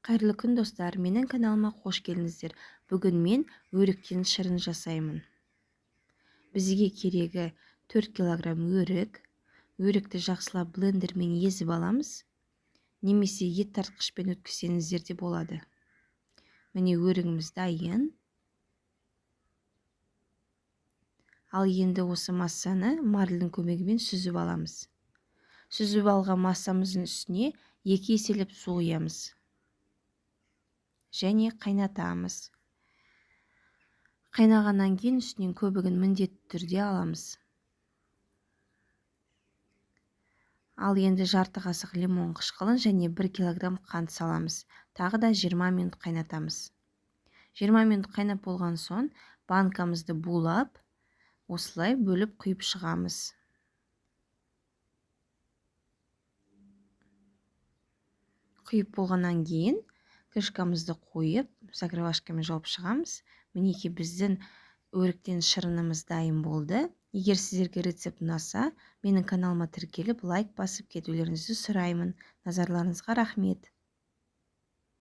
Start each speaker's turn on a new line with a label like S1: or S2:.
S1: Қайырлы күн достар, менің каналыма қош келдіңіздер. Бүгін мен өріктен шырын жасаймын. Бізге керегі 4 килограмм өрік. Өрікті жақсылап блендермен езіп аламыз. Немесе ет тартқышпен өткізсеңіздер де болады. Міне өрігіміз дайын. Ал енді осы массаны марльдің көмегімен сүзіп аламыз. Сүзіп алған массамыздың үстіне 2 еселеп су құямыз. Және қайнатамыз. Қайнағаннан кейін үстінен көбігін міндетті түрде аламыз. Ал енді жарты қасық лимон қышқылын және 1 килограмм қант саламыз. Тағы да 20 минут қайнатамыз. 20 минут қайнап болған соң банкамызды булап, осылай бөліп құйып шығамыз. Құйып болғаннан кейін крышкамызды қойып, закрывашкамен жауып шығамыз. Мінекей біздің өріктен шырынымыз дайын болды. Егер сіздерге рецепт ұнаса, менің каналыма тіркеліп лайк басып кетулеріңізді сұраймын. Назарларыңызға рахмет.